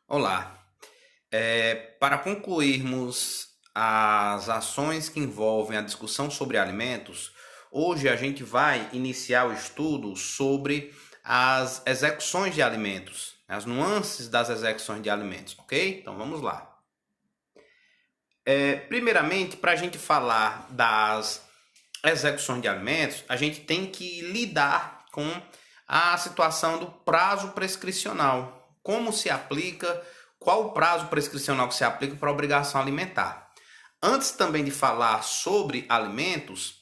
Olá. Para concluirmos as ações que envolvem a discussão sobre alimentos, hoje a gente vai iniciar o estudo sobre as execuções de alimentos, as nuances das execuções de alimentos, ok? Então vamos lá. Primeiramente, para a gente falar das execuções de alimentos, a gente tem que lidar com a situação do prazo prescricional. Como se aplica, qual o prazo prescricional que se aplica para a obrigação alimentar. Antes também de falar sobre alimentos,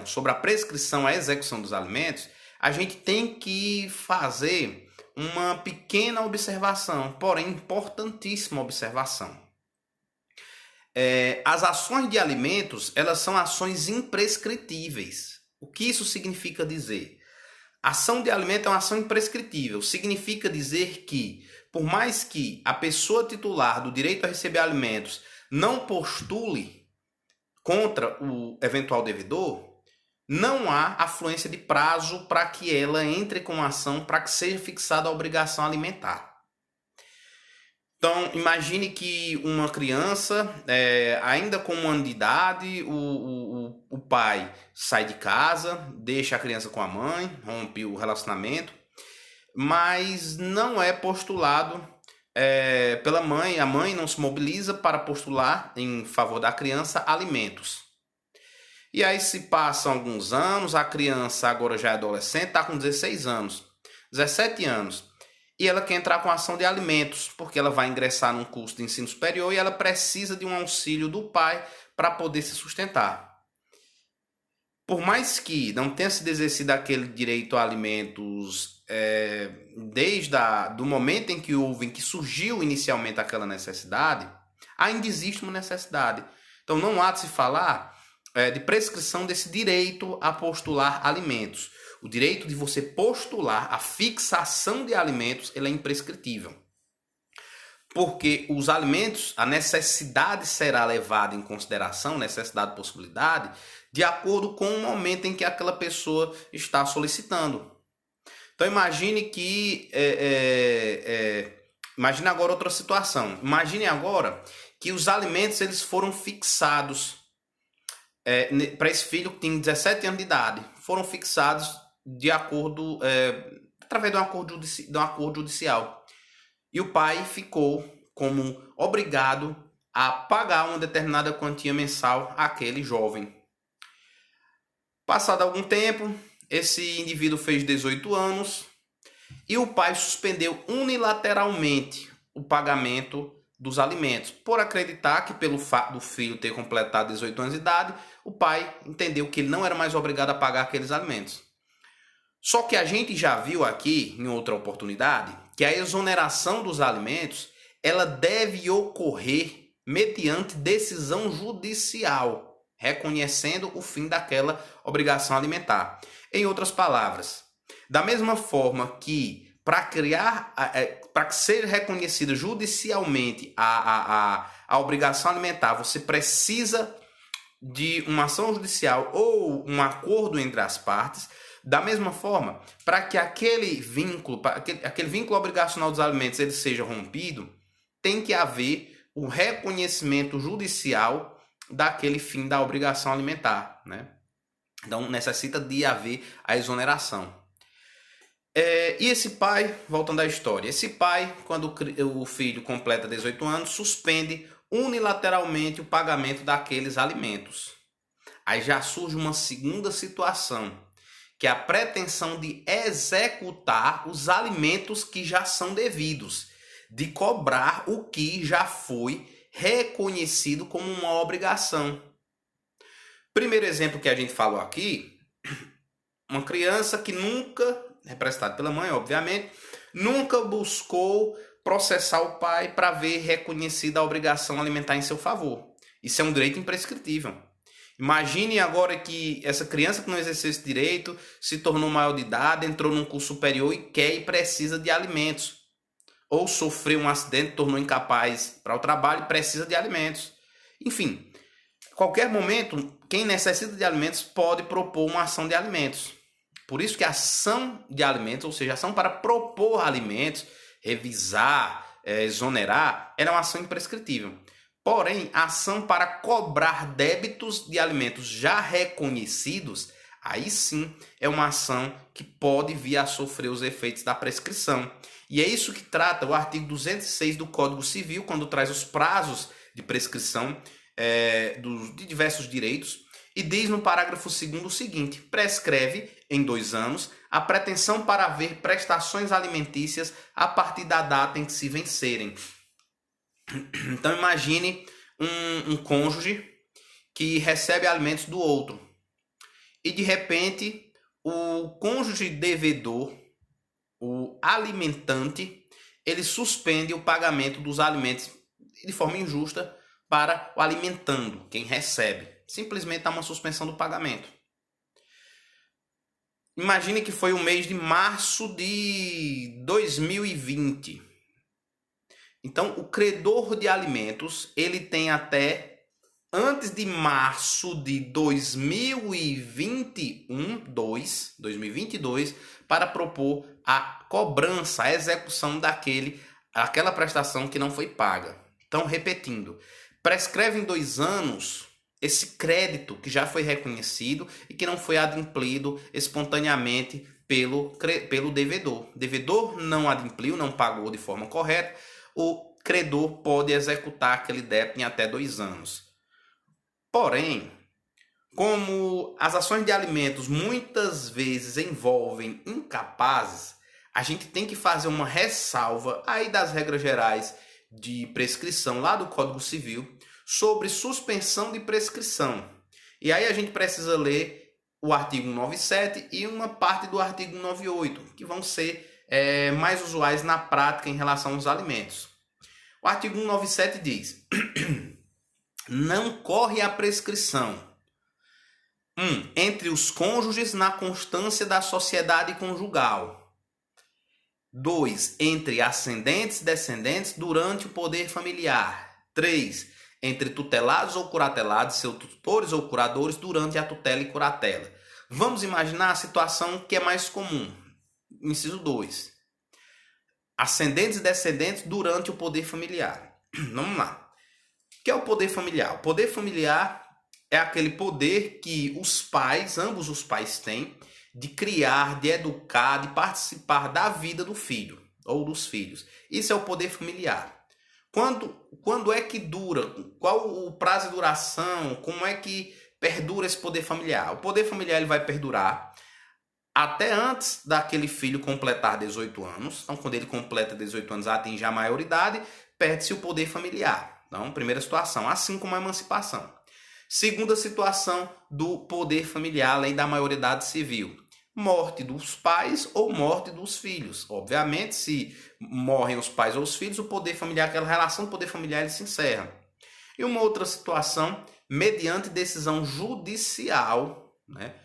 sobre a prescrição, a execução dos alimentos, a gente tem que fazer uma pequena observação, porém importantíssima observação. As ações de alimentos, elas são ações imprescritíveis. O que isso significa dizer? Ação de alimento é uma ação imprescritível. Significa dizer que, por mais que a pessoa titular do direito a receber alimentos não postule contra o eventual devedor, não há afluência de prazo para que ela entre com a ação para que seja fixada a obrigação alimentar. Então, imagine que uma criança, ainda com 1 ano de idade, o pai sai de casa, deixa a criança com a mãe, rompe o relacionamento, mas não é postulado pela mãe, a mãe não se mobiliza para postular em favor da criança alimentos. E aí se passam alguns anos, a criança agora já é adolescente, está com 16 anos, 17 anos. E ela quer entrar com ação de alimentos, porque ela vai ingressar num curso de ensino superior e ela precisa de um auxílio do pai para poder se sustentar. Por mais que não tenha sido exercido aquele direito a alimentos desde do momento em que surgiu inicialmente aquela necessidade, ainda existe uma necessidade. Então não há de se falar de prescrição desse direito a postular alimentos. O direito de você postular a fixação de alimentos, ele é imprescritível. Porque os alimentos, a necessidade será levada em consideração, necessidade, possibilidade, de acordo com o momento em que aquela pessoa está solicitando. Então imagine que, imagine agora outra situação. Imagine agora que os alimentos eles foram fixados para esse filho que tem 17 anos de idade, foram fixados de acordo, através de um acordo judicial. E o pai ficou como obrigado a pagar uma determinada quantia mensal àquele jovem. Passado algum tempo, esse indivíduo fez 18 anos e o pai suspendeu unilateralmente o pagamento dos alimentos, por acreditar que pelo fato do filho ter completado 18 anos de idade, o pai entendeu que ele não era mais obrigado a pagar aqueles alimentos. Só que a gente já viu aqui, em outra oportunidade, que a exoneração dos alimentos ela deve ocorrer mediante decisão judicial, reconhecendo o fim daquela obrigação alimentar. Em outras palavras, da mesma forma que para que seja reconhecida judicialmente a obrigação alimentar, você precisa de uma ação judicial ou um acordo entre as partes. Da mesma forma, para que aquele vínculo obrigacional dos alimentos ele seja rompido, tem que haver o reconhecimento judicial daquele fim da obrigação alimentar, né? Então necessita de haver a exoneração. E esse pai, voltando à história, esse pai, quando o filho completa 18 anos, suspende unilateralmente o pagamento daqueles alimentos. Aí já surge uma segunda situação, que é a pretensão de executar os alimentos que já são devidos, de cobrar o que já foi reconhecido como uma obrigação. Primeiro exemplo que a gente falou aqui, uma criança que nunca, representada pela mãe, obviamente, nunca buscou processar o pai para ver reconhecida a obrigação alimentar em seu favor. Isso é um direito imprescritível. Imagine agora que essa criança que não exerceu esse direito se tornou maior de idade, entrou num curso superior e quer e precisa de alimentos. Ou sofreu um acidente, tornou incapaz para o trabalho e precisa de alimentos. Enfim, a qualquer momento, quem necessita de alimentos pode propor uma ação de alimentos. Por isso que a ação de alimentos, ou seja, a ação para propor alimentos, revisar, exonerar, ela é uma ação imprescritível. Porém, a ação para cobrar débitos de alimentos já reconhecidos, aí sim é uma ação que pode vir a sofrer os efeitos da prescrição. E é isso que trata o artigo 206 do Código Civil, quando traz os prazos de prescrição de diversos direitos, e diz no parágrafo 2º o seguinte: prescreve, em 2 anos, a pretensão para haver prestações alimentícias a partir da data em que se vencerem. Então imagine um cônjuge que recebe alimentos do outro e de repente o cônjuge devedor, o alimentante, ele suspende o pagamento dos alimentos de forma injusta para o alimentando, quem recebe. Simplesmente há uma suspensão do pagamento. Imagine que foi o mês de março de 2020. Então, o credor de alimentos, ele tem até antes de março de 2022, para propor a cobrança, a execução daquela prestação que não foi paga. Então, repetindo, prescreve em 2 anos esse crédito que já foi reconhecido e que não foi adimplido espontaneamente pelo devedor. O devedor não adimpliu, não pagou de forma correta, o credor pode executar aquele débito em até 2 anos. Porém, como as ações de alimentos muitas vezes envolvem incapazes, a gente tem que fazer uma ressalva aí das regras gerais de prescrição lá do Código Civil sobre suspensão de prescrição. E aí a gente precisa ler o artigo 197 e uma parte do artigo 198, que vão ser mais usuais na prática em relação aos alimentos. O artigo 197 diz: não corre a prescrição 1. Entre os cônjuges na constância da sociedade conjugal. 2. Entre ascendentes e descendentes durante o poder familiar. 3. Entre tutelados ou curatelados, seus tutores ou curadores durante a tutela e curatela. Vamos imaginar a situação que é mais comum. Inciso 2. Ascendentes e descendentes durante o poder familiar. Vamos lá. O que é o poder familiar? O poder familiar é aquele poder que os pais, ambos os pais têm, de criar, de educar, de participar da vida do filho ou dos filhos. Isso é o poder familiar. Quando é que dura? Qual o prazo de duração? Como é que perdura esse poder familiar? O poder familiar ele vai perdurar até antes daquele filho completar 18 anos. Então, quando ele completa 18 anos, atinge a maioridade, perde-se o poder familiar. Então, primeira situação, assim como a emancipação. Segunda situação do poder familiar, além da maioridade civil: morte dos pais ou morte dos filhos. Obviamente, se morrem os pais ou os filhos, o poder familiar, aquela relação do poder familiar, ele se encerra. E uma outra situação, mediante decisão judicial, né,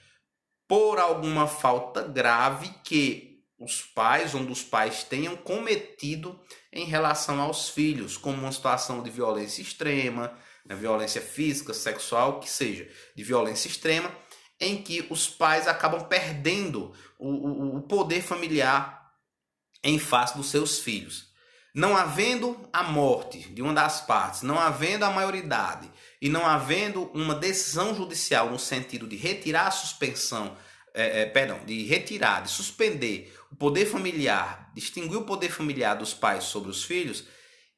por alguma falta grave que os pais, um dos pais, tenham cometido em relação aos filhos, como uma situação de violência extrema, violência física, sexual, que seja, de violência extrema, em que os pais acabam perdendo o poder familiar em face dos seus filhos. Não havendo a morte de uma das partes, não havendo a maioridade e não havendo uma decisão judicial no sentido de retirar a suspensão, de suspender o poder familiar, distinguir o poder familiar dos pais sobre os filhos,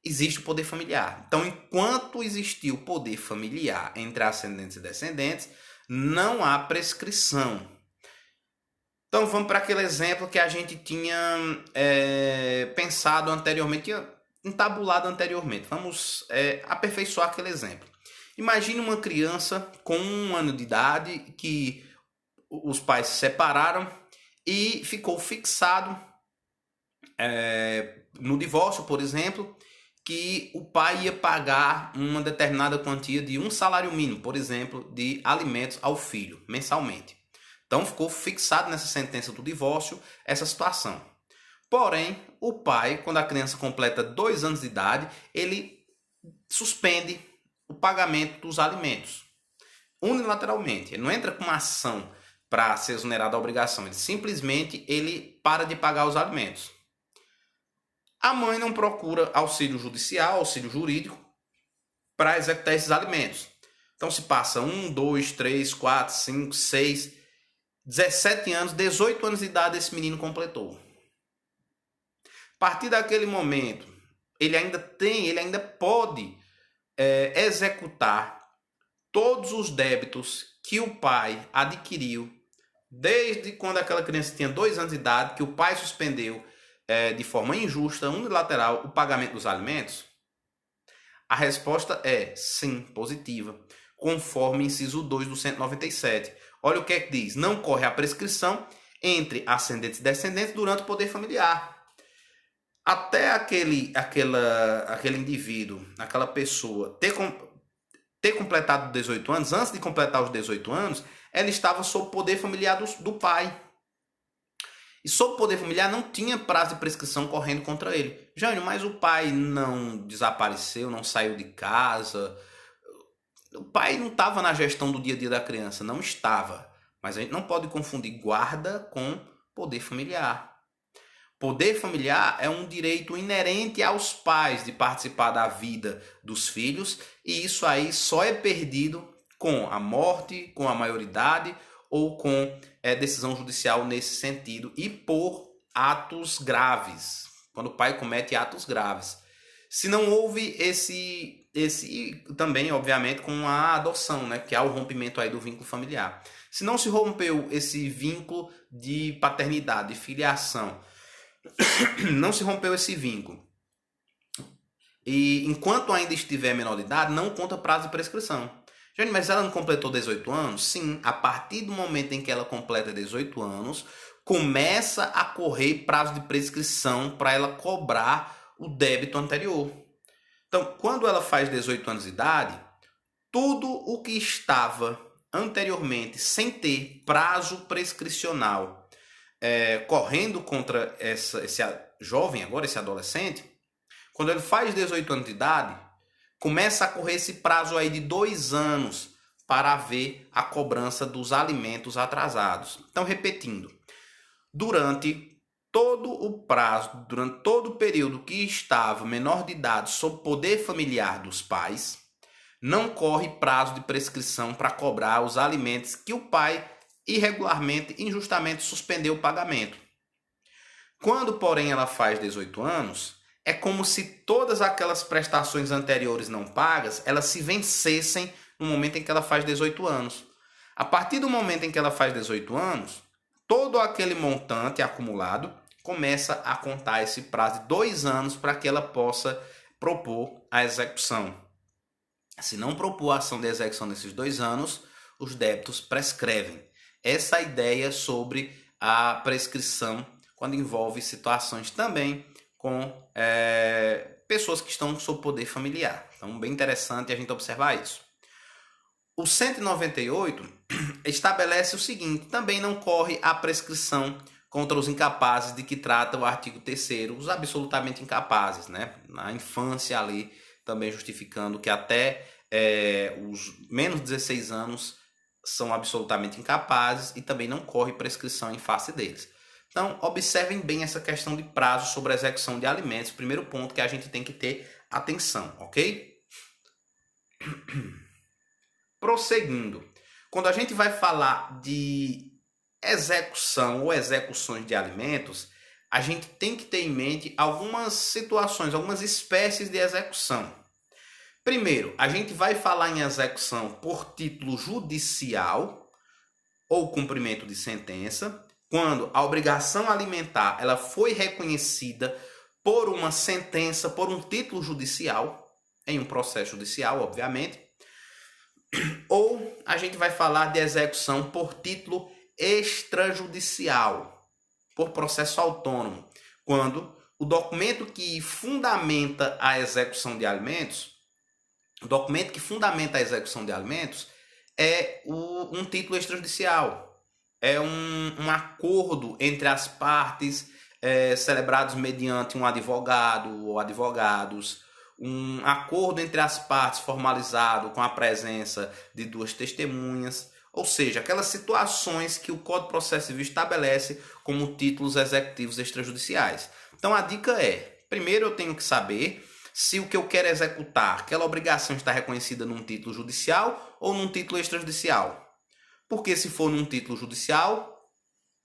existe o poder familiar. Então, enquanto existir o poder familiar entre ascendentes e descendentes, não há prescrição. Então vamos para aquele exemplo que a gente tinha pensado anteriormente, tinha entabulado anteriormente. Vamos aperfeiçoar aquele exemplo. Imagine uma criança com 1 ano de idade que os pais se separaram e ficou fixado no divórcio, por exemplo, que o pai ia pagar uma determinada quantia de 1 salário mínimo, por exemplo, de alimentos ao filho, mensalmente. Então, ficou fixado nessa sentença do divórcio essa situação. Porém, o pai, quando a criança completa 2 anos de idade, ele suspende o pagamento dos alimentos, unilateralmente. Ele não entra com uma ação para ser exonerado da obrigação, ele simplesmente para de pagar os alimentos. a mãe não procura auxílio judicial, auxílio jurídico, para executar esses alimentos. Então se passa 1, 2, 3, 4, 5, 6, 17 anos, 18 anos de idade esse menino completou. A partir daquele momento, ele ainda pode executar todos os débitos que o pai adquiriu desde quando aquela criança tinha 2 anos de idade, que o pai suspendeu de forma injusta, unilateral, o pagamento dos alimentos. A resposta é sim, positiva, conforme inciso 2 do 197. Olha o que é que diz: não corre a prescrição entre ascendentes e descendentes durante o poder familiar. Até aquele indivíduo, aquela pessoa ter completado 18 anos, antes de completar os 18 anos, ela estava sob o poder familiar do pai. E sob o poder familiar não tinha prazo de prescrição correndo contra ele. Jânio, mas o pai não desapareceu, não saiu de casa. O pai não estava na gestão do dia a dia da criança, não estava. Mas a gente não pode confundir guarda com poder familiar. Poder familiar é um direito inerente aos pais de participar da vida dos filhos, e isso aí só é perdido com a morte, com a maioridade ou com decisão judicial nesse sentido, e por atos graves, quando o pai comete atos graves. Se não houve esse também, obviamente, com a adoção, né, que há o rompimento aí do vínculo familiar. Se não se rompeu esse vínculo de paternidade, de filiação, não se rompeu esse vínculo, e enquanto ainda estiver menor de idade, não conta prazo de prescrição. Gente, mas ela não completou 18 anos? Sim, a partir do momento em que ela completa 18 anos, começa a correr prazo de prescrição para ela cobrar o débito anterior. Então, quando ela faz 18 anos de idade, tudo o que estava anteriormente sem ter prazo prescricional correndo contra esse jovem agora, esse adolescente, quando ele faz 18 anos de idade, começa a correr esse prazo aí de 2 anos para haver a cobrança dos alimentos atrasados. Então, repetindo, durante todo o prazo, durante todo o período que estava menor de idade sob poder familiar dos pais, não corre prazo de prescrição para cobrar os alimentos que o pai irregularmente, injustamente suspendeu o pagamento. Quando, porém, ela faz 18 anos, é como se todas aquelas prestações anteriores não pagas, elas se vencessem no momento em que ela faz 18 anos. A partir do momento em que ela faz 18 anos, todo aquele montante acumulado começa a contar esse prazo de 2 anos para que ela possa propor a execução. Se não propor a ação de execução nesses 2 anos, os débitos prescrevem. Essa ideia sobre a prescrição quando envolve situações também com pessoas que estão sob poder familiar. Então, bem interessante a gente observar isso. O 198 estabelece o seguinte: também não corre a prescrição contra os incapazes de que trata o artigo 3º, os absolutamente incapazes, né? Na infância ali, também justificando que até os menos de 16 anos são absolutamente incapazes e também não corre prescrição em face deles. Então, observem bem essa questão de prazo sobre a execução de alimentos, primeiro ponto que a gente tem que ter atenção, ok? Prosseguindo, quando a gente vai falar de execução ou execuções de alimentos, a gente tem que ter em mente algumas situações, algumas espécies de execução. Primeiro, a gente vai falar em execução por título judicial ou cumprimento de sentença, quando a obrigação alimentar ela foi reconhecida por uma sentença, por um título judicial, em um processo judicial, obviamente. Ou a gente vai falar de execução por título extrajudicial, por processo autônomo, quando o documento que fundamenta a execução de alimentos, é um título extrajudicial. É um acordo entre as partes, celebrados mediante um advogado ou advogados, um acordo entre as partes formalizado com a presença de 2 testemunhas, ou seja, aquelas situações que o Código de Processo Civil estabelece como títulos executivos extrajudiciais. Então a dica é, Primeiro eu tenho que saber se o que eu quero executar, aquela obrigação está reconhecida num título judicial ou num título extrajudicial. Porque se for num título judicial,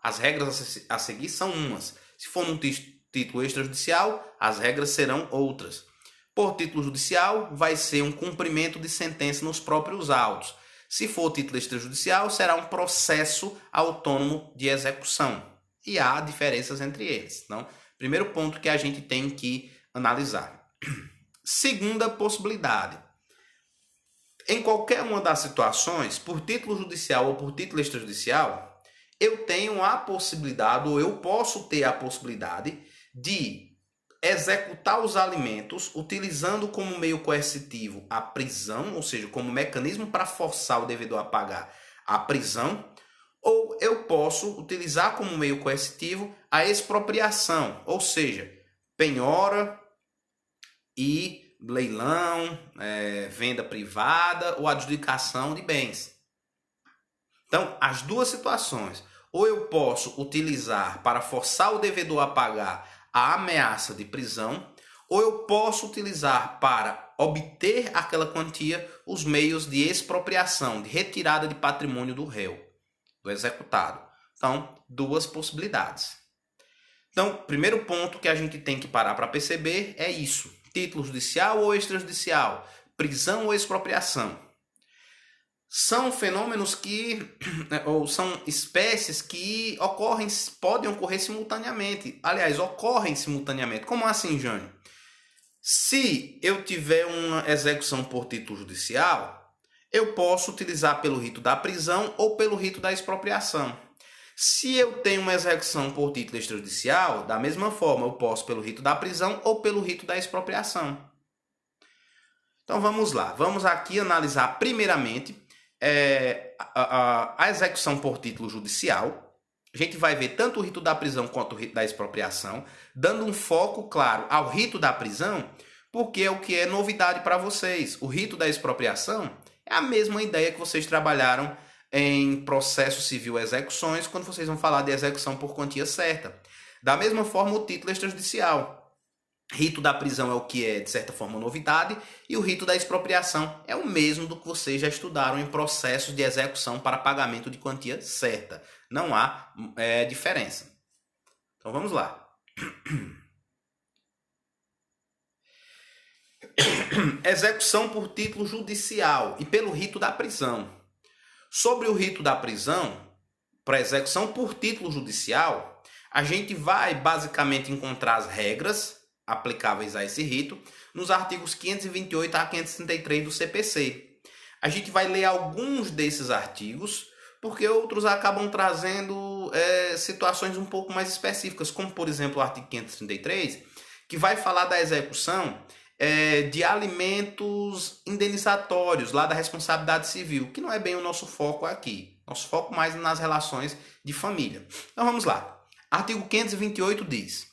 as regras a seguir são umas. Se for num título extrajudicial, as regras serão outras. Por título judicial, vai ser um cumprimento de sentença nos próprios autos. Se for título extrajudicial, será um processo autônomo de execução. E há diferenças entre eles. Então, primeiro ponto que a gente tem que analisar. Segunda possibilidade. Em qualquer uma das situações, por título judicial ou por título extrajudicial, eu tenho a possibilidade, ou eu posso ter a possibilidade de executar os alimentos utilizando como meio coercitivo a prisão, ou seja, como mecanismo para forçar o devedor a pagar a prisão, ou eu posso utilizar como meio coercitivo a expropriação, ou seja, penhora e leilão, venda privada ou adjudicação de bens. Então, as duas situações, ou eu posso utilizar para forçar o devedor a pagar a ameaça de prisão, ou eu posso utilizar para obter aquela quantia os meios de expropriação, de retirada de patrimônio do réu, do executado. Então, duas possibilidades. Então, primeiro ponto que a gente tem que parar para perceber é isso. Título judicial ou extrajudicial, prisão ou expropriação. São fenômenos que, ou são espécies que podem ocorrer simultaneamente. Aliás, ocorrem simultaneamente. Como assim, Jânio? Se eu tiver uma execução por título judicial, eu posso utilizar pelo rito da prisão ou pelo rito da expropriação. Se eu tenho uma execução por título extrajudicial, da mesma forma, eu posso pelo rito da prisão ou pelo rito da expropriação. Então vamos lá. Vamos aqui analisar primeiramente a execução por título judicial. A gente vai ver tanto o rito da prisão quanto o rito da expropriação, dando um foco, claro, ao rito da prisão, porque é o que é novidade para vocês. O rito da expropriação é a mesma ideia que vocês trabalharam em processo civil execuções, quando vocês vão falar de execução por quantia certa. Da mesma forma, o título extrajudicial. Rito da prisão é o que é, de certa forma, novidade, e o rito da expropriação é o mesmo do que vocês já estudaram em processos de execução para pagamento de quantia certa. Não há diferença. Então, vamos lá. Execução por título judicial e pelo rito da prisão. Sobre o rito da prisão, para execução por título judicial, a gente vai basicamente encontrar as regras aplicáveis a esse rito nos artigos 528 a 533 do CPC. A gente vai ler alguns desses artigos, porque outros acabam trazendo situações um pouco mais específicas, como por exemplo o artigo 533, que vai falar da execução de alimentos indenizatórios, lá da responsabilidade civil, que não é bem o nosso foco aqui. Nosso foco mais nas relações de família. Então vamos lá. Artigo 528 diz: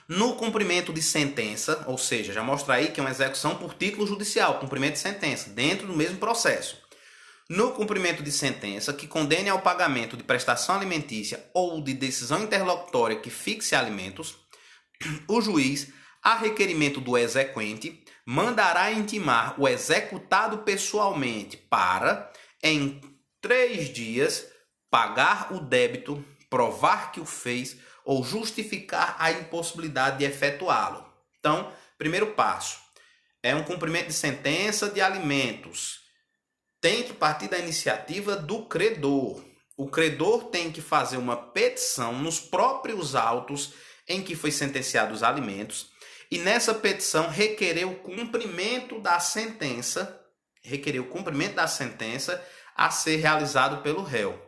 no cumprimento de sentença, ou seja, já mostra aí que é uma execução por título judicial, cumprimento de sentença, dentro do mesmo processo. No cumprimento de sentença que condene ao pagamento de prestação alimentícia ou de decisão interlocutória que fixe alimentos, o juiz, a requerimento do exequente, mandará intimar o executado pessoalmente para, em 3 dias, pagar o débito, provar que o fez ou justificar a impossibilidade de efetuá-lo. Então, primeiro passo, é um cumprimento de sentença de alimentos. Tem que partir da iniciativa do credor. O credor tem que fazer uma petição nos próprios autos em que foi sentenciado os alimentos, e nessa petição requerer o cumprimento da sentença, a ser realizado pelo réu.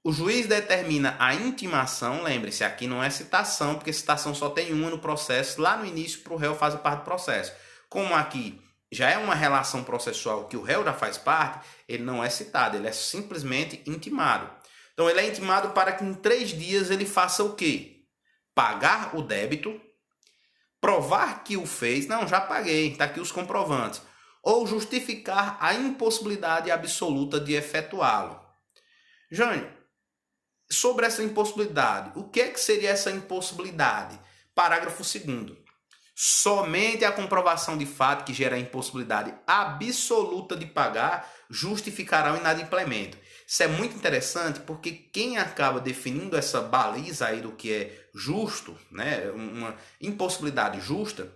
O juiz determina a intimação, lembre-se, aqui não é citação, porque citação só tem uma no processo, lá no início para o réu fazer parte do processo. Como aqui já é uma relação processual que o réu já faz parte, ele não é citado, ele é simplesmente intimado. Então ele é intimado para que em 3 dias ele faça o quê? Pagar o débito, provar que o fez, não, já paguei, está aqui os comprovantes, ou justificar a impossibilidade absoluta de efetuá-lo. Jânio, sobre essa impossibilidade, o que é que seria essa impossibilidade? Parágrafo 2º. Somente a comprovação de fato que gera a impossibilidade absoluta de pagar justificará o inadimplemento. Isso é muito interessante porque quem acaba definindo essa baliza aí do que é justo, né, uma impossibilidade justa,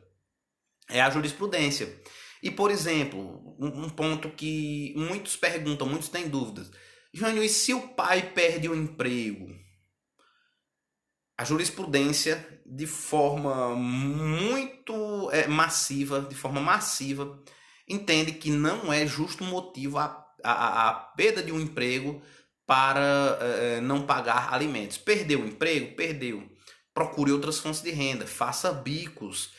é a jurisprudência. E, por exemplo, um ponto que muitos perguntam, muitos têm dúvidas. Jânio, e se o pai perde o emprego? A jurisprudência, de forma muito massiva, entende que não é justo motivo a perda de um emprego para não pagar alimentos. Perdeu o emprego? Perdeu. Procure outras fontes de renda, faça bicos,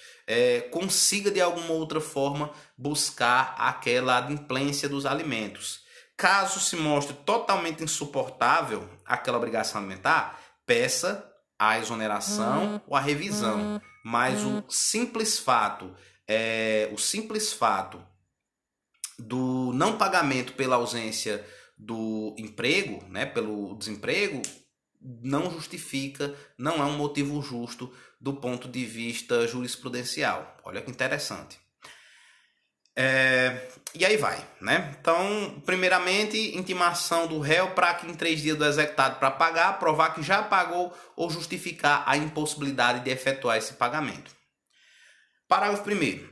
consiga de alguma outra forma buscar aquela adimplência dos alimentos. Caso se mostre totalmente insuportável aquela obrigação alimentar, peça a exoneração ou a revisão. Mas o simples fato do não pagamento pela ausência do emprego, né, pelo desemprego, não justifica, não é um motivo justo do ponto de vista jurisprudencial. Olha que interessante. E aí vai, né? Então, primeiramente, intimação do réu para que em 3 dias do executado para pagar, provar que já pagou ou justificar a impossibilidade de efetuar esse pagamento. Parágrafo 1º.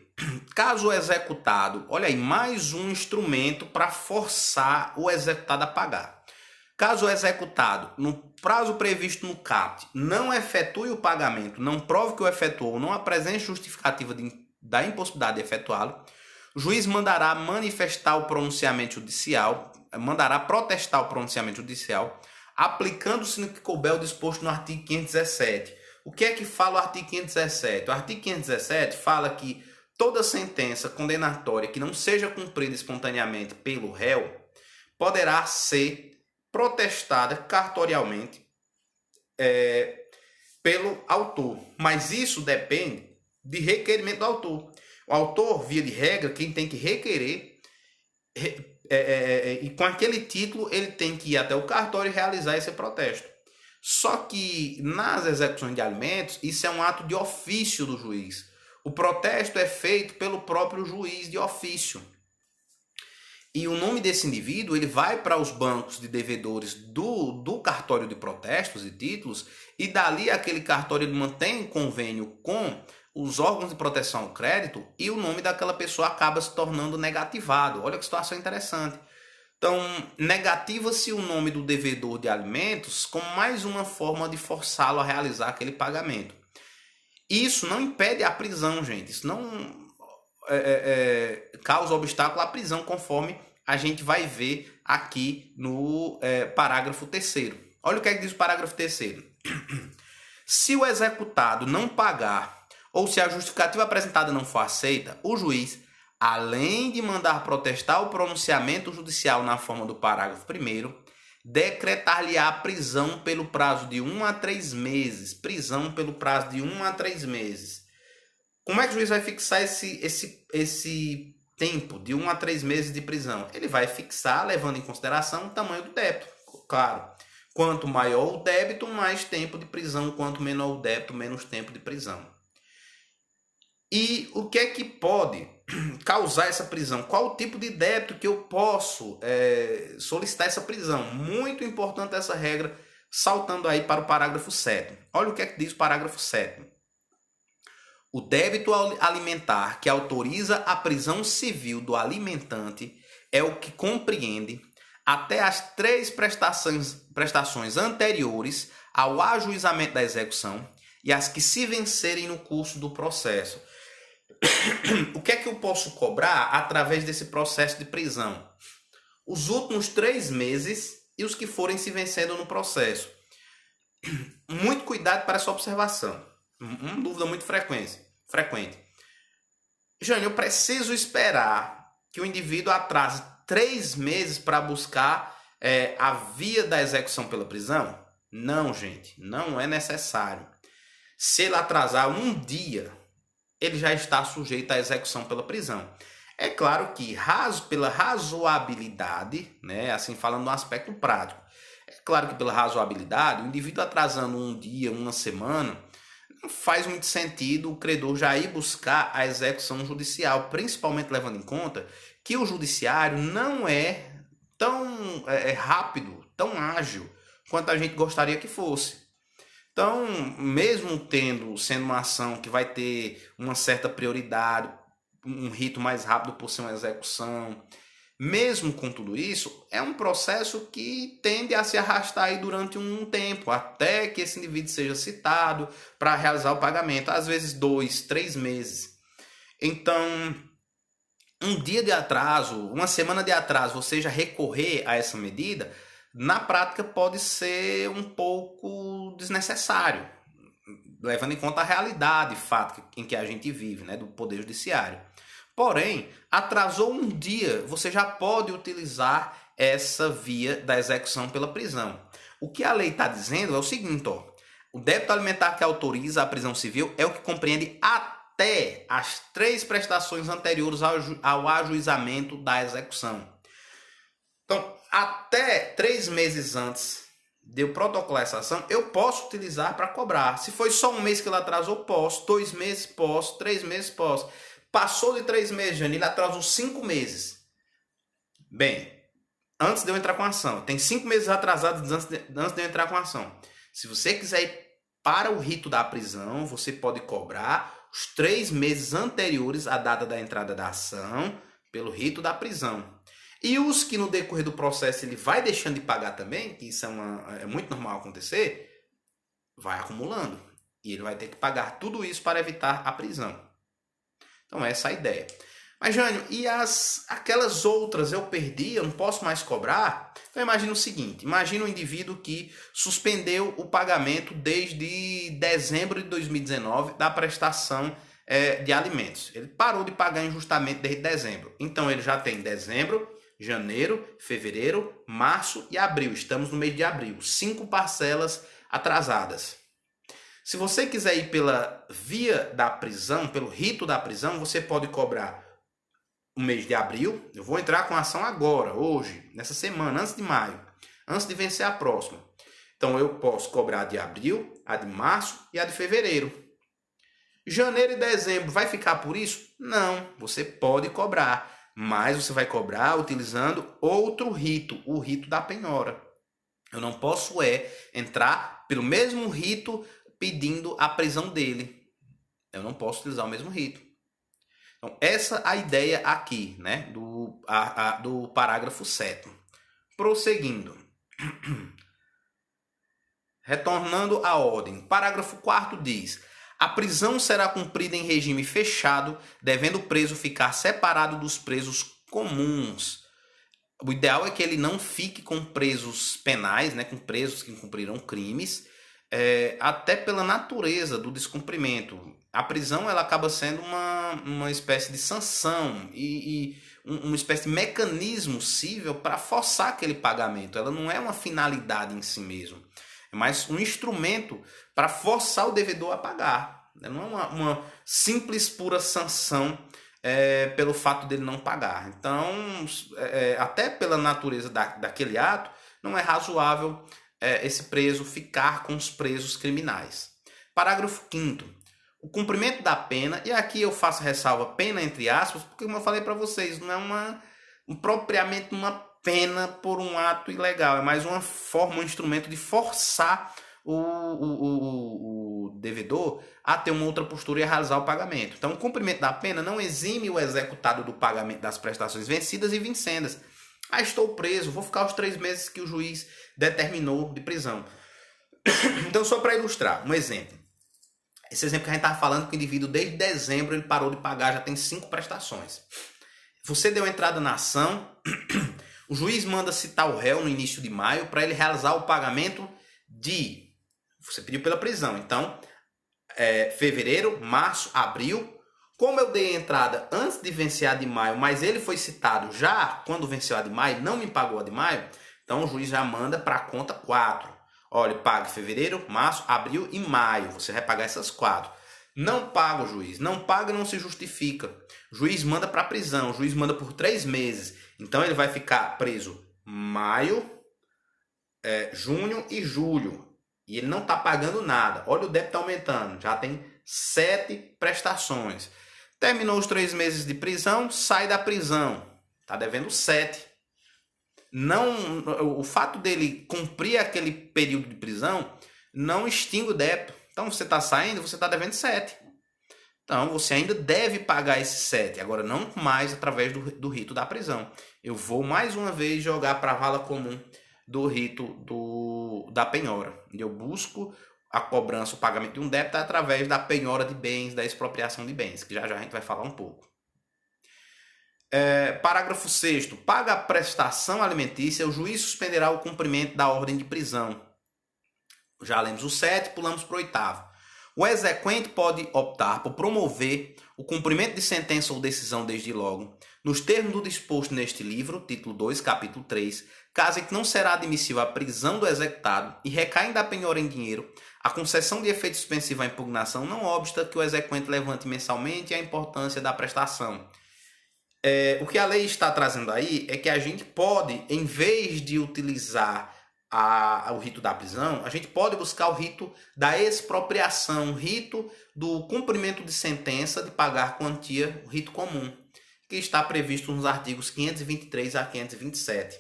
Caso o executado, olha aí, mais um instrumento para forçar o executado a pagar. Caso o executado, no prazo previsto no CAPT, não efetue o pagamento, não prove que o efetuou, não apresente justificativa da impossibilidade de efetuá-lo, o juiz mandará manifestar o pronunciamento judicial, mandará protestar o pronunciamento judicial, aplicando-se no que couber o disposto no artigo 517. O que é que fala o artigo 517? O artigo 517 fala que toda sentença condenatória que não seja cumprida espontaneamente pelo réu poderá ser protestada cartorialmente pelo autor. Mas isso depende de requerimento do autor. O autor, via de regra, quem tem que requerer, e com aquele título ele tem que ir até o cartório e realizar esse protesto. Só que nas execuções de alimentos, isso é um ato de ofício do juiz. O protesto é feito pelo próprio juiz de ofício. E o nome desse indivíduo ele vai para os bancos de devedores do cartório de protestos e títulos, e dali aquele cartório ele mantém convênio com os órgãos de proteção ao crédito e o nome daquela pessoa acaba se tornando negativado. Olha que situação interessante. Então, negativa-se o nome do devedor de alimentos como mais uma forma de forçá-lo a realizar aquele pagamento. Isso não impede a prisão, gente. Isso não causa obstáculo à prisão, conforme a gente vai ver aqui no parágrafo 3º. Olha o que é que diz o parágrafo 3º. Se o executado não pagar ou se a justificativa apresentada não for aceita, o juiz, além de mandar protestar o pronunciamento judicial na forma do parágrafo 1º, decretar-lhe-á prisão pelo prazo de 1 a 3 meses. Prisão pelo prazo de 1 a 3 meses. Como é que o juiz vai fixar esse tempo de 1 a 3 meses de prisão? Ele vai fixar levando em consideração o tamanho do débito. Claro, quanto maior o débito, mais tempo de prisão. Quanto menor o débito, menos tempo de prisão. E o que é que pode causar essa prisão? Qual o tipo de débito que eu posso solicitar essa prisão? Muito importante essa regra, saltando aí para o parágrafo 7º. Olha o que é que diz o parágrafo 7º. O débito alimentar que autoriza a prisão civil do alimentante é o que compreende até as 3 prestações anteriores ao ajuizamento da execução e as que se vencerem no curso do processo. O que é que eu posso cobrar através desse processo de prisão? Os últimos 3 meses e os que forem se vencendo no processo. Muito cuidado para essa observação. Uma dúvida muito frequente. Jânio, eu preciso esperar que o indivíduo atrase 3 meses para buscar a via da execução pela prisão? Não, gente, não é necessário. Se ele atrasar 1 dia, ele já está sujeito à execução pela prisão. É claro que, pela razoabilidade, né, assim falando no aspecto prático, é claro que pela razoabilidade, o indivíduo atrasando 1 dia, 1 semana, não faz muito sentido o credor já ir buscar a execução judicial, principalmente levando em conta que o judiciário não é tão rápido, tão ágil quanto a gente gostaria que fosse. Então, mesmo sendo uma ação que vai ter uma certa prioridade, um rito mais rápido por ser uma execução, mesmo com tudo isso, é um processo que tende a se arrastar aí durante um tempo, até que esse indivíduo seja citado para realizar o pagamento, às vezes 2, 3 meses. Então, um dia de atraso, uma semana de atraso, você já recorrer a essa medida, na prática pode ser um pouco desnecessário, levando em conta a realidade fática em que a gente vive, né, do Poder Judiciário. Porém, atrasou um dia, você já pode utilizar essa via da execução pela prisão. O que a lei está dizendo é o seguinte, ó, o débito alimentar que autoriza a prisão civil é o que compreende até as 3 prestações anteriores ao ajuizamento da execução. Então, até 3 meses antes de eu protocolar essa ação, eu posso utilizar para cobrar. Se foi só um mês que ele atrasou, posso. 2 meses, posso. 3 meses, posso. Passou de 3 meses, Jane, ele atrasou 5 meses. Bem, antes de eu entrar com a ação, tem 5 meses atrasados antes de eu entrar com a ação. Se você quiser ir para o rito da prisão, você pode cobrar os 3 meses anteriores à data da entrada da ação pelo rito da prisão. E os que no decorrer do processo ele vai deixando de pagar também, que isso é muito normal acontecer, vai acumulando. E ele vai ter que pagar tudo isso para evitar a prisão. Então essa é a ideia. Mas, Jânio, e aquelas outras eu perdi, eu não posso mais cobrar? Então imagina o seguinte, imagina um indivíduo que suspendeu o pagamento desde dezembro de 2019 da prestação de alimentos. Ele parou de pagar injustamente desde dezembro. Então ele já tem dezembro, janeiro, fevereiro, março e abril. Estamos no mês de abril. 5 parcelas atrasadas. Se você quiser ir pela via da prisão, pelo rito da prisão, você pode cobrar o mês de abril. Eu vou entrar com a ação agora, hoje, nessa semana, antes de maio, antes de vencer a próxima. Então eu posso cobrar a de abril, a de março e a de fevereiro. Janeiro e dezembro vai ficar por isso? Não, você pode cobrar, mas você vai cobrar utilizando outro rito, o rito da penhora. Eu não posso entrar pelo mesmo rito pedindo a prisão dele. Eu não posso utilizar o mesmo rito. Então, essa é a ideia aqui, né, do parágrafo 7º. Prosseguindo. Retornando à ordem. Parágrafo 4º diz: a prisão será cumprida em regime fechado, devendo o preso ficar separado dos presos comuns. O ideal é que ele não fique com presos penais, né, com presos que cumpriram crimes, até pela natureza do descumprimento. A prisão ela acaba sendo uma espécie de sanção e uma espécie de mecanismo cível para forçar aquele pagamento. Ela não é uma finalidade em si mesmo, é mais um instrumento para forçar o devedor a pagar. Não é uma simples pura sanção pelo fato dele não pagar. Então, até pela natureza daquele ato, não é razoável esse preso ficar com os presos criminais. Parágrafo 5º. O cumprimento da pena, e aqui eu faço ressalva pena entre aspas, porque como eu falei para vocês, não é propriamente uma pena por um ato ilegal, é mais uma forma, um instrumento de forçar o devedor a ter uma outra postura e a realizar o pagamento. Então, o cumprimento da pena não exime o executado do pagamento das prestações vencidas e vincendas. Estou preso, vou ficar os 3 meses que o juiz determinou de prisão. Então, só para ilustrar, um exemplo. Esse exemplo que a gente estava falando, que o indivíduo desde dezembro ele parou de pagar, já tem 5 prestações. Você deu entrada na ação, o juiz manda citar o réu no início de maio para ele realizar o pagamento de... Você pediu pela prisão, então, fevereiro, março, abril. Como eu dei entrada antes de vencer a de maio, mas ele foi citado já quando venceu a de maio, não me pagou a de maio, então o juiz já manda para a conta 4. Olha, pague fevereiro, março, abril e maio. Você vai pagar essas 4. Não paga o juiz. Não paga e não se justifica. O juiz manda para a prisão. O juiz manda por 3 meses. Então ele vai ficar preso maio, junho e julho. e ele não está pagando nada. Olha o débito aumentando, já tem 7 prestações. Terminou os 3 meses de prisão, sai da prisão, está devendo 7. Não, o fato dele cumprir aquele período de prisão não extingue o débito. Então você está saindo, você está devendo 7. Então você ainda deve pagar esses 7, agora não mais através do rito da prisão. Eu vou mais uma vez jogar para a vala comum do rito da penhora, onde eu busco a cobrança, o pagamento de um débito através da penhora de bens, da expropriação de bens, que já já a gente vai falar um pouco. Parágrafo 6º. Paga a prestação alimentícia, o juiz suspenderá o cumprimento da ordem de prisão. Já lemos o 7, pulamos para o 8º. O exequente pode optar por promover o cumprimento de sentença ou decisão desde logo, nos termos do disposto neste livro, título 2, capítulo 3, caso em que não será admissível a prisão do executado e recaindo da penhora em dinheiro, a concessão de efeito suspensivo à impugnação, não obsta que o exequente levante mensalmente a importância da prestação. O que a lei está trazendo aí é que a gente pode, em vez de utilizar o rito da prisão, a gente pode buscar o rito da expropriação, o rito do cumprimento de sentença, de pagar quantia, o rito comum, que está previsto nos artigos 523 a 527.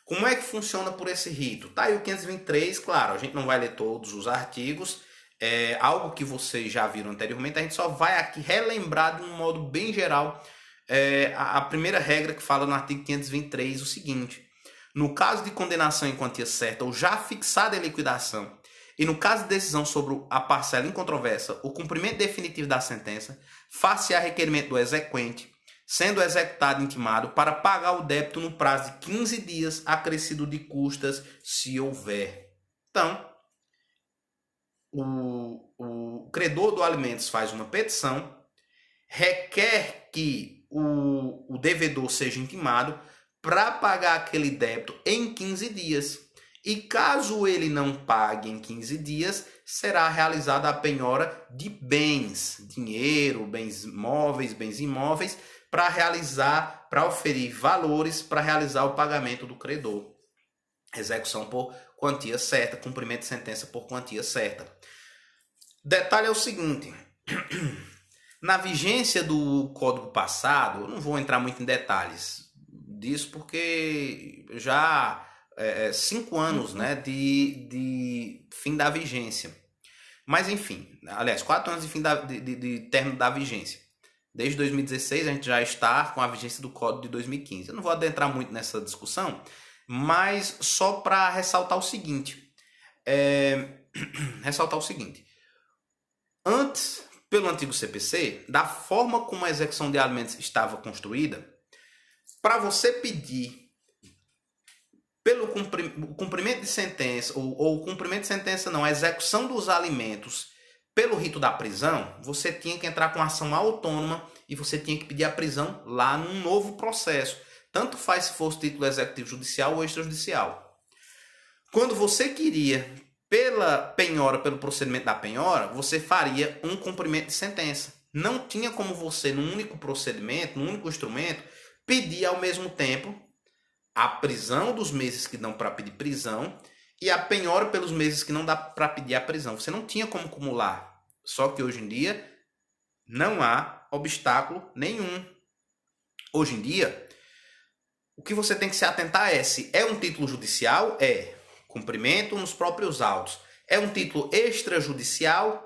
Como é que funciona por esse rito? Tá aí o 523, claro, a gente não vai ler todos os artigos, é algo que vocês já viram anteriormente, a gente só vai aqui relembrar de um modo bem geral a primeira regra que fala no artigo 523 o seguinte: no caso de condenação em quantia certa ou já fixada em liquidação, e no caso de decisão sobre a parcela incontroversa, o cumprimento definitivo da sentença, far-se-á requerimento do exequente, sendo executado intimado para pagar o débito no prazo de 15 dias, acrescido de custas, se houver. Então, o credor do alimentos faz uma petição, requer que o devedor seja intimado para pagar aquele débito em 15 dias. E caso ele não pague em 15 dias, será realizada a penhora de bens, dinheiro, bens móveis, bens imóveis, para oferir valores para realizar o pagamento do credor. Execução por quantia certa, cumprimento de sentença por quantia certa. Detalhe é o seguinte: na vigência do Código passado, eu não vou entrar muito em detalhes disso, porque já 5 anos, né, de fim da vigência. Mas enfim, aliás, 4 anos de fim de término da vigência. Desde 2016 a gente já está com a vigência do Código de 2015. Eu não vou adentrar muito nessa discussão, mas só para ressaltar o seguinte. Antes, pelo antigo CPC, da forma como a execução de alimentos estava construída, para você pedir pelo cumprimento de sentença, ou cumprimento de sentença não, a execução dos alimentos pelo rito da prisão, você tinha que entrar com ação autônoma e você tinha que pedir a prisão lá num novo processo. Tanto faz se fosse título executivo judicial ou extrajudicial. Quando você queria pela penhora, pelo procedimento da penhora, você faria um cumprimento de sentença. Não tinha como você, num único procedimento, num único instrumento, pedir ao mesmo tempo a prisão dos meses que dão para pedir prisão e a penhora pelos meses que não dá para pedir a prisão. Você não tinha como acumular. Só que hoje em dia não há obstáculo nenhum. Hoje em dia, o que você tem que se atentar é se é um título judicial, cumprimento nos próprios autos. É um título extrajudicial,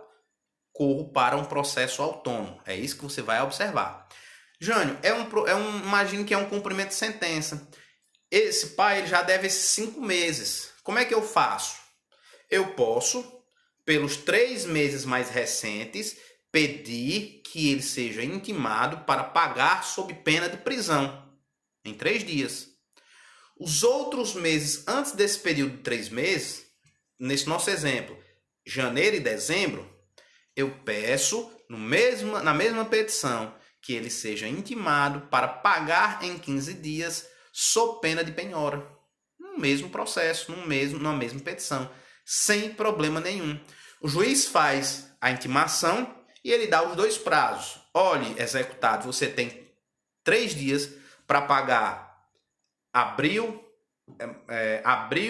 corro para um processo autônomo. É isso que você vai observar. Jânio, imagine que é um cumprimento de sentença. Esse pai ele já deve esses 5 meses. Como é que eu faço? Eu posso, pelos 3 meses mais recentes, pedir que ele seja intimado para pagar sob pena de prisão em 3 dias. Os outros meses antes desse período de 3 meses, nesse nosso exemplo, janeiro e dezembro, eu peço na mesma petição que ele seja intimado para pagar em 15 dias sob pena de penhora. No mesmo processo, na mesma petição, sem problema nenhum. O juiz faz a intimação e ele dá os 2 prazos. Olhe, executado, você tem 3 dias para pagar abril,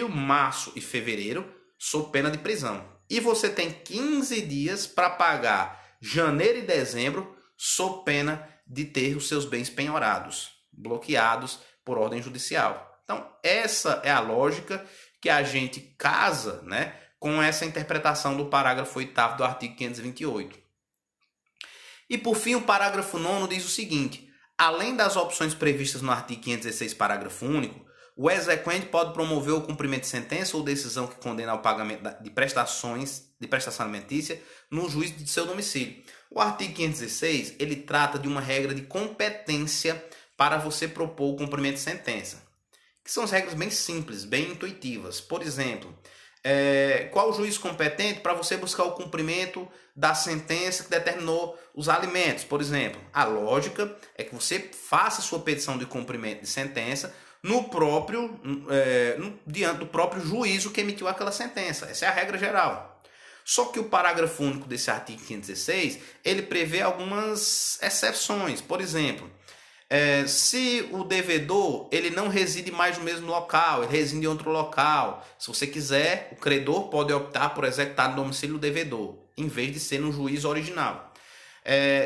março e fevereiro, sob pena de prisão. E você tem 15 dias para pagar janeiro e dezembro, sob pena de ter os seus bens penhorados, bloqueados por ordem judicial. Então, essa é a lógica que a gente casa, né, com essa interpretação do parágrafo 8º do artigo 528. E, por fim, o parágrafo 9º diz o seguinte: além das opções previstas no artigo 516, parágrafo único, o exequente pode promover o cumprimento de sentença ou decisão que condena ao pagamento de prestação alimentícia no juízo de seu domicílio. O artigo 516, ele trata de uma regra de competência para você propor o cumprimento de sentença, que são as regras bem simples, bem intuitivas. Por exemplo, qual o juiz competente para você buscar o cumprimento da sentença que determinou os alimentos? Por exemplo, a lógica é que você faça sua petição de cumprimento de sentença diante do próprio juízo que emitiu aquela sentença. Essa é a regra geral. Só que o parágrafo único desse artigo 516, ele prevê algumas exceções. Por exemplo, se o devedor ele não reside mais no mesmo local, ele reside em outro local, se você quiser, o credor pode optar por executar no domicílio do devedor, em vez de ser no juízo original.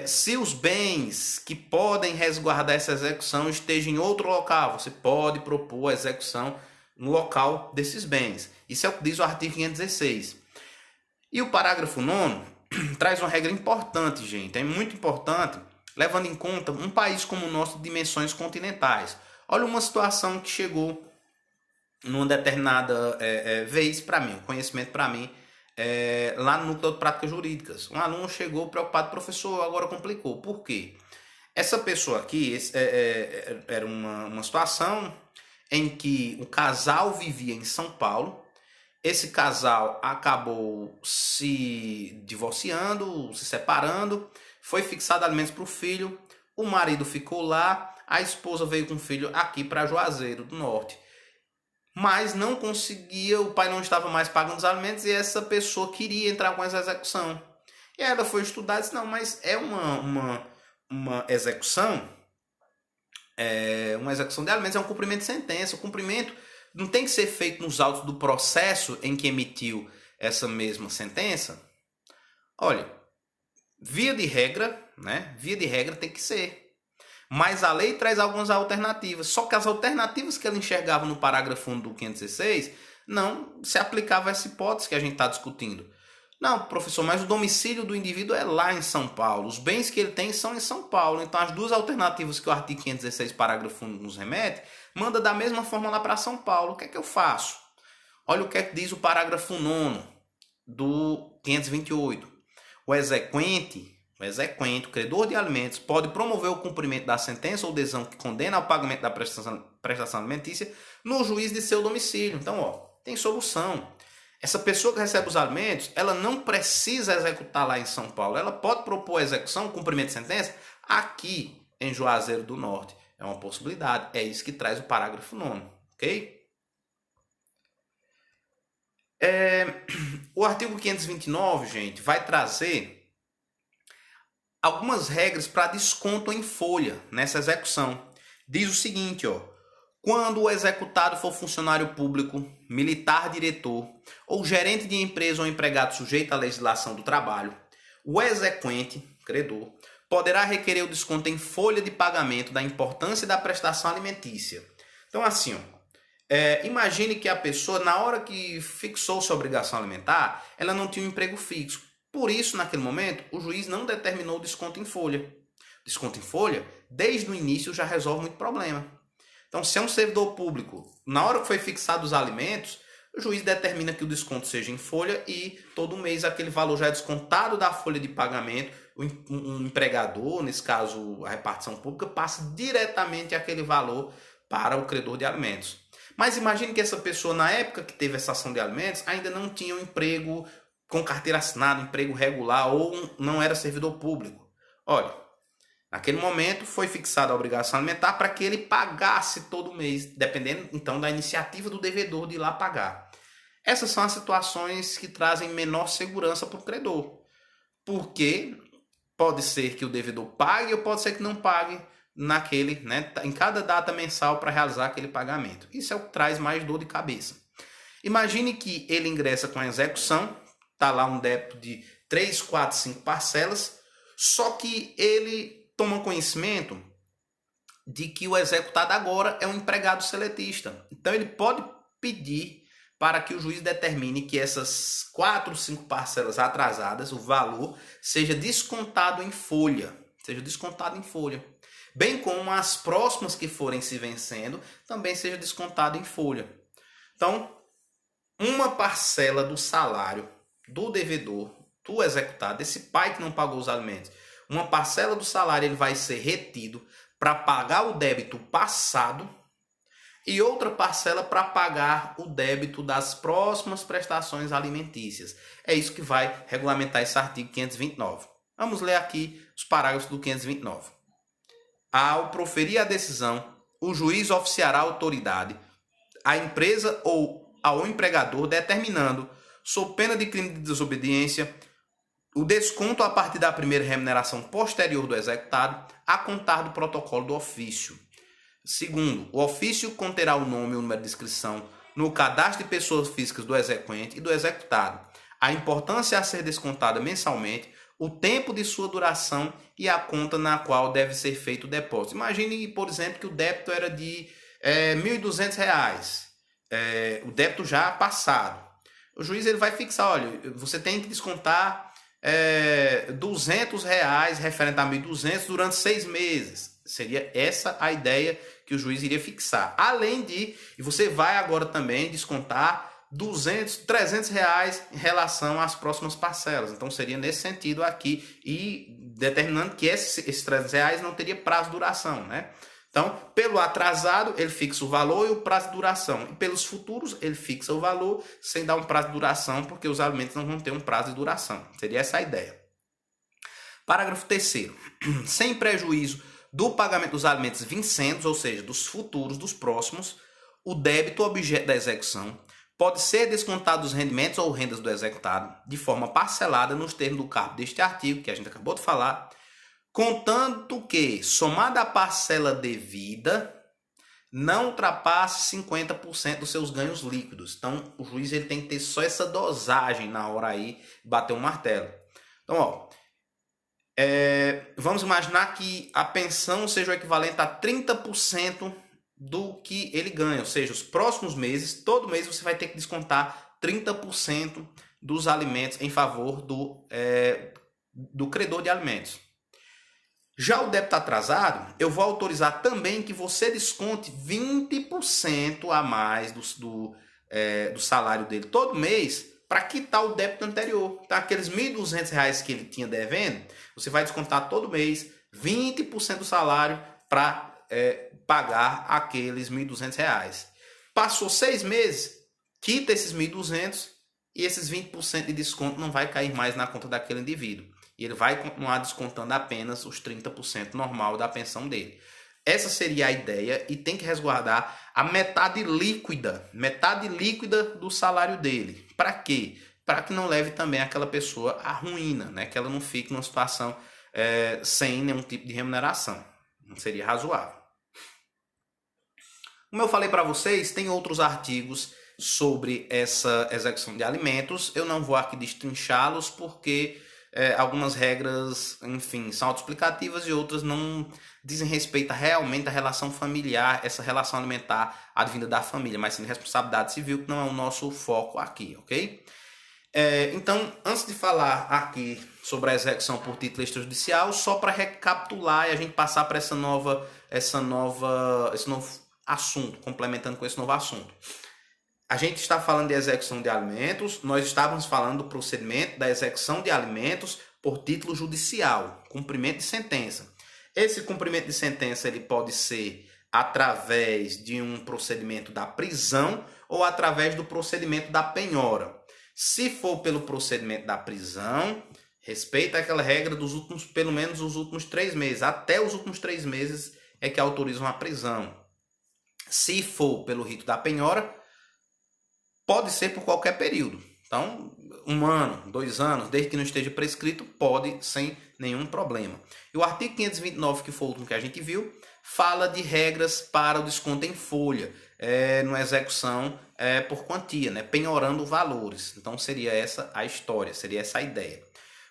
Se os bens que podem resguardar essa execução estejam em outro local, você pode propor a execução no local desses bens. Isso é o que diz o artigo 516. E o parágrafo 9º traz uma regra importante, gente, é muito importante, levando em conta um país como o nosso de dimensões continentais. Olha uma situação que chegou numa determinada vez para mim, um conhecimento para mim, lá no Núcleo de Práticas Jurídicas. Um aluno chegou preocupado: professor, agora complicou. Por quê? Essa pessoa aqui, era uma situação em que o casal vivia em São Paulo. Esse casal acabou se divorciando, se separando, foi fixado alimentos para o filho, o marido ficou lá, a esposa veio com o filho aqui para Juazeiro do Norte. Mas não conseguia, o pai não estava mais pagando os alimentos e essa pessoa queria entrar com essa execução. E ela foi estudar e disse: não, mas é uma execução, uma execução de alimentos, é um cumprimento de sentença. O cumprimento não tem que ser feito nos autos do processo em que emitiu essa mesma sentença. Olha, via de regra, né? Via de regra tem que ser. Mas a lei traz algumas alternativas. Só que as alternativas que ela enxergava no parágrafo 1 do 516 não se aplicava a essa hipótese que a gente está discutindo. Não, professor, mas o domicílio do indivíduo é lá em São Paulo. Os bens que ele tem são em São Paulo. Então, as duas alternativas que o artigo 516, parágrafo 1 nos remete, manda da mesma forma lá para São Paulo. O que é que eu faço? Olha o que é que diz o parágrafo 9º do 528. O exequente, o credor de alimentos, pode promover o cumprimento da sentença ou decisão que condena ao pagamento da prestação alimentícia no juiz de seu domicílio. Então, tem solução. Essa pessoa que recebe os alimentos, ela não precisa executar lá em São Paulo. Ela pode propor a execução, o cumprimento de sentença, aqui em Juazeiro do Norte. É uma possibilidade. É isso que traz o parágrafo 9º, ok? O artigo 529, gente, vai trazer algumas regras para desconto em folha nessa execução. Diz o seguinte, quando o executado for funcionário público, militar, diretor ou gerente de empresa ou empregado sujeito à legislação do trabalho, o exequente, credor, poderá requerer o desconto em folha de pagamento da importância da prestação alimentícia. Então, assim, imagine que a pessoa, na hora que fixou sua obrigação alimentar, ela não tinha um emprego fixo. Por isso, naquele momento, o juiz não determinou o desconto em folha. Desconto em folha, desde o início, já resolve muito problema. Então, se é um servidor público, na hora que foi fixado os alimentos, o juiz determina que o desconto seja em folha e todo mês aquele valor já é descontado da folha de pagamento. Um empregador, nesse caso a repartição pública, passa diretamente aquele valor para o credor de alimentos. Mas imagine que essa pessoa, na época que teve essa ação de alimentos, ainda não tinha um emprego com carteira assinada, um emprego regular ou não era servidor público. Olha, naquele momento foi fixada a obrigação alimentar para que ele pagasse todo mês, dependendo então da iniciativa do devedor de ir lá pagar. Essas são as situações que trazem menor segurança para o credor, porque pode ser que o devedor pague ou pode ser que não pague em cada data mensal para realizar aquele pagamento. Isso é o que traz mais dor de cabeça. Imagine que ele ingressa com a execução, está lá um débito de 3, 4, 5 parcelas, só que ele toma conhecimento de que o executado agora é um empregado seletista. Então ele pode pedir para que o juiz determine que essas 4, 5 parcelas atrasadas, o valor, seja descontado em folha. Bem como as próximas que forem se vencendo, também seja descontado em folha. Então, uma parcela do salário do devedor, do executado, desse pai que não pagou os alimentos, uma parcela do salário ele vai ser retido para pagar o débito passado e outra parcela para pagar o débito das próximas prestações alimentícias. É isso que vai regulamentar esse artigo 529. Vamos ler aqui os parágrafos do 529. Ao proferir a decisão, o juiz oficiará a autoridade, à empresa ou ao empregador, determinando, sob pena de crime de desobediência, o desconto a partir da primeira remuneração posterior do executado, a contar do protocolo do ofício. Segundo, o ofício conterá o nome e o número de inscrição no cadastro de pessoas físicas do exequente e do executado, a importância a ser descontada mensalmente, o tempo de sua duração e a conta na qual deve ser feito o depósito. Imagine, por exemplo, que o débito era de R$ 1.200, o débito já passado. O juiz ele vai fixar, olha, você tem que descontar R$ 200 referente a 1.200 durante 6 meses. Seria essa a ideia que o juiz iria fixar. Além de, e você vai agora também descontar R$ 300 em relação às próximas parcelas. Então seria nesse sentido aqui e determinando que esses R$ 300 não teria prazo de duração, né? Então, pelo atrasado, ele fixa o valor e o prazo de duração. E pelos futuros, ele fixa o valor sem dar um prazo de duração, porque os alimentos não vão ter um prazo de duração. Seria essa a ideia. Parágrafo 3º. Sem prejuízo do pagamento dos alimentos vincentes, ou seja, dos futuros, dos próximos, o débito objeto da execução pode ser descontado dos rendimentos ou rendas do executado de forma parcelada nos termos do caput deste artigo, que a gente acabou de falar, contanto que, somada a parcela devida, não ultrapasse 50% dos seus ganhos líquidos. Então, o juiz ele tem que ter só essa dosagem na hora aí, bater um martelo. Então, ó, vamos imaginar que a pensão seja o equivalente a 30% do que ele ganha. Ou seja, os próximos meses, todo mês você vai ter que descontar 30% dos alimentos em favor do credor de alimentos. Já o débito atrasado, eu vou autorizar também que você desconte 20% a mais do salário dele todo mês para quitar o débito anterior. Então, aqueles R$ 1.200 que ele tinha devendo, você vai descontar todo mês 20% do salário para pagar aqueles R$ 1.200. Passou 6 meses, quita esses 1.200 e esses 20% de desconto não vai cair mais na conta daquele indivíduo. E ele vai continuar descontando apenas os 30% normal da pensão dele. Essa seria a ideia e tem que resguardar a metade líquida do salário dele. Para quê? Para que não leve também aquela pessoa à ruína, né? Que ela não fique numa situação sem nenhum tipo de remuneração. Não seria razoável. Como eu falei para vocês, tem outros artigos sobre essa execução de alimentos. Eu não vou aqui destrinchá-los porque algumas regras, enfim, são autoexplicativas e outras não dizem respeito realmente à relação familiar, essa relação alimentar advinda da família, mas sim responsabilidade civil, que não é o nosso foco aqui, ok? Então, antes de falar aqui sobre a execução por título extrajudicial, só para recapitular e a gente passar para esse novo assunto, complementando com esse novo assunto. A gente está falando de execução de alimentos, nós estávamos falando do procedimento da execução de alimentos por título judicial, cumprimento de sentença. Esse cumprimento de sentença ele pode ser através de um procedimento da prisão ou através do procedimento da penhora. Se for pelo procedimento da prisão, respeita aquela regra dos pelo menos os últimos 3 meses. Até os últimos 3 meses é que autorizam a prisão. Se for pelo rito da penhora, pode ser por qualquer período. Então, 1 ano, 2 anos, desde que não esteja prescrito, pode sem nenhum problema. E o artigo 529, que foi o último que a gente viu, fala de regras para o desconto em folha, numa execução por quantia, né, penhorando valores. Então, seria essa a história, seria essa a ideia.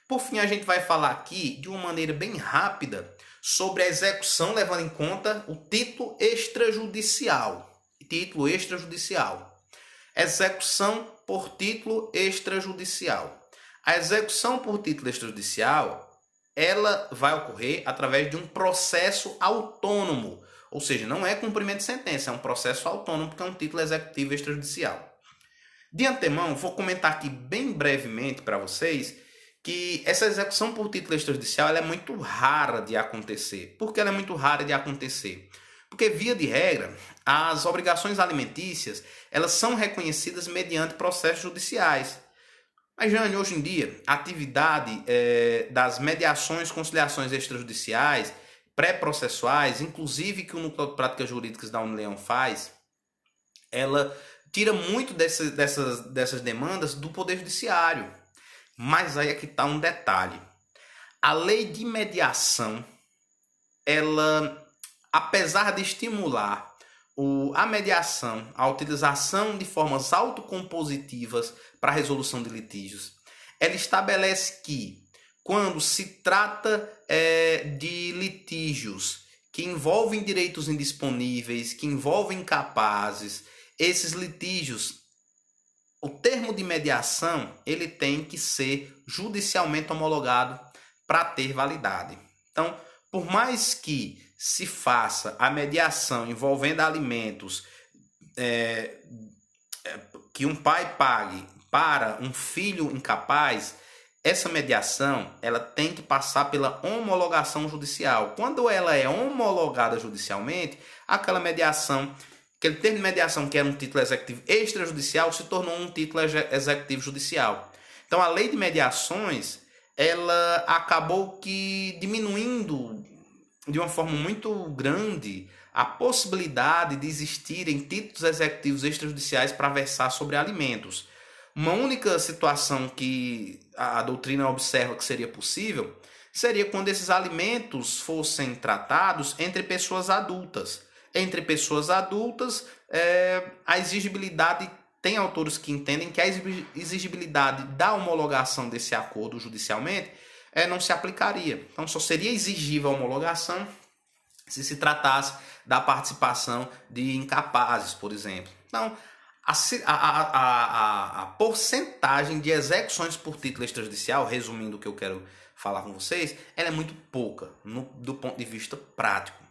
Por fim, a gente vai falar aqui, de uma maneira bem rápida, sobre a execução, levando em conta o título extrajudicial. Título extrajudicial. Execução por título extrajudicial. A execução por título extrajudicial, ela vai ocorrer através de um processo autônomo. Ou seja, não é cumprimento de sentença, é um processo autônomo, porque é um título executivo extrajudicial. De antemão, vou comentar aqui bem brevemente para vocês que essa execução por título extrajudicial ela é muito rara de acontecer. Por que ela é muito rara de acontecer? Porque, via de regra, as obrigações alimentícias elas são reconhecidas mediante processos judiciais. Mas, Jane, hoje em dia, a atividade das mediações, conciliações extrajudiciais, pré-processuais, inclusive que o Núcleo de Práticas Jurídicas da Unileão faz, ela tira muito dessas demandas do Poder Judiciário. Mas aí é que está um detalhe. A lei de mediação, ela, apesar de estimular a mediação, a utilização de formas autocompositivas para a resolução de litígios, ela estabelece que, quando se trata de litígios que envolvem direitos indisponíveis, que envolvem incapazes, esses litígios, o termo de mediação ele tem que ser judicialmente homologado para ter validade. Então, por mais que se faça a mediação envolvendo alimentos que um pai pague para um filho incapaz, essa mediação ela tem que passar pela homologação judicial. Quando ela é homologada judicialmente, aquela mediação, aquele termo de mediação que era um título executivo extrajudicial se tornou um título executivo judicial. Então, a lei de mediações ela acabou que diminuindo de uma forma muito grande a possibilidade de existirem títulos executivos extrajudiciais para versar sobre alimentos. Uma única situação que a doutrina observa que seria possível seria quando esses alimentos fossem tratados entre pessoas adultas. Entre pessoas adultas, a exigibilidade, tem autores que entendem que a exigibilidade da homologação desse acordo judicialmente não se aplicaria. Então, só seria exigível a homologação se tratasse da participação de incapazes, por exemplo. Então, a porcentagem de execuções por título extrajudicial, resumindo o que eu quero falar com vocês, ela é muito pouca do ponto de vista prático.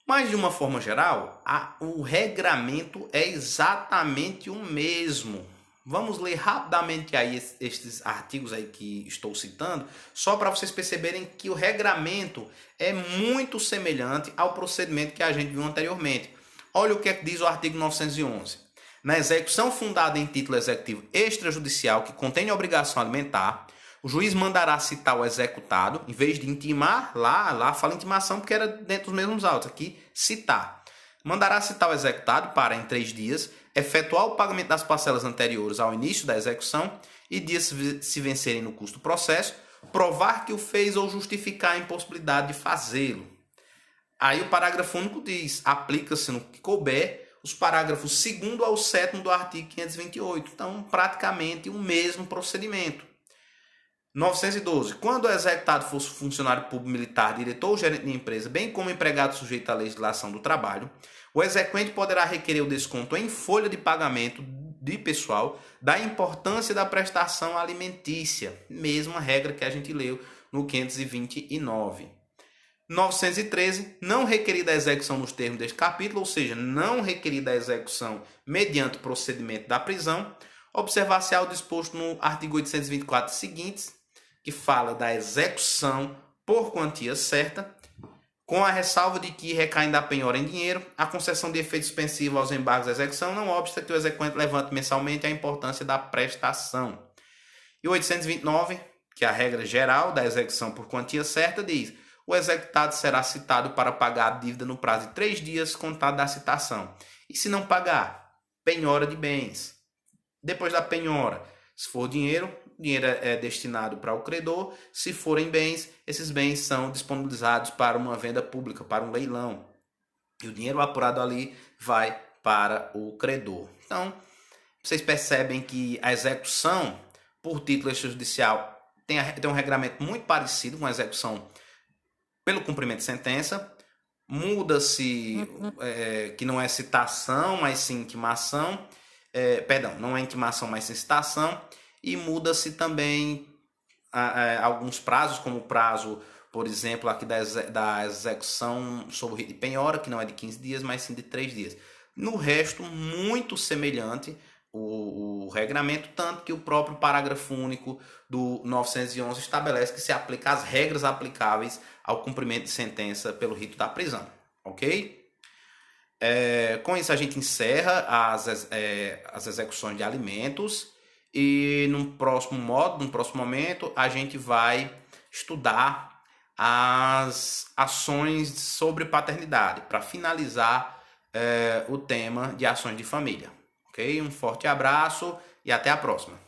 Mas, de uma forma geral, o regramento é exatamente o mesmo. Vamos ler rapidamente aí estes artigos aí que estou citando, só para vocês perceberem que o regramento é muito semelhante ao procedimento que a gente viu anteriormente. Olha o que é que diz o artigo 911. Na execução fundada em título executivo extrajudicial que contém obrigação alimentar, o juiz mandará citar o executado, em vez de intimar, lá fala intimação porque era dentro dos mesmos autos, aqui citar. Mandará citar o executado para, em 3 dias, efetuar o pagamento das parcelas anteriores ao início da execução e dias se vencerem no curso do processo, provar que o fez ou justificar a impossibilidade de fazê-lo. Aí o parágrafo único diz, aplica-se no que couber os parágrafos 2º ao 7º do artigo 528. Então, praticamente o mesmo procedimento. 912. Quando o executado fosse funcionário público militar, diretor ou gerente de empresa, bem como empregado sujeito à legislação do trabalho, o exequente poderá requerer o desconto em folha de pagamento de pessoal da importância da prestação alimentícia. Mesma regra que a gente leu no 529. 913. Não requerida a execução nos termos deste capítulo, ou seja, não requerida a execução mediante o procedimento da prisão, observar-se ao disposto no artigo 824 seguintes, que fala da execução por quantia certa, com a ressalva de que, recaindo a penhora em dinheiro, a concessão de efeito suspensivo aos embargos da execução não obsta que o exequente levante mensalmente a importância da prestação. E o 829, que é a regra geral da execução por quantia certa, diz: o executado será citado para pagar a dívida no prazo de 3 dias contado da citação. E se não pagar, penhora de bens. Depois da penhora, se for dinheiro, o dinheiro é destinado para o credor. Se forem bens, esses bens são disponibilizados para uma venda pública, para um leilão. E o dinheiro apurado ali vai para o credor. Então, vocês percebem que a execução por título extrajudicial tem um regramento muito parecido com a execução pelo cumprimento de sentença. Muda-se que não é citação, mas sim intimação. Perdão, não é intimação, mas sim citação. E muda-se também alguns prazos, como o prazo, por exemplo, aqui da execução sob o rito de penhora, que não é de 15 dias, mas sim de 3 dias. No resto, muito semelhante o regramento, tanto que o próprio parágrafo único do 911 estabelece que se aplica as regras aplicáveis ao cumprimento de sentença pelo rito da prisão, ok? Com isso a gente encerra as execuções de alimentos e num próximo momento, a gente vai estudar as ações sobre paternidade, para finalizar o tema de ações de família. Ok? Um forte abraço e até a próxima.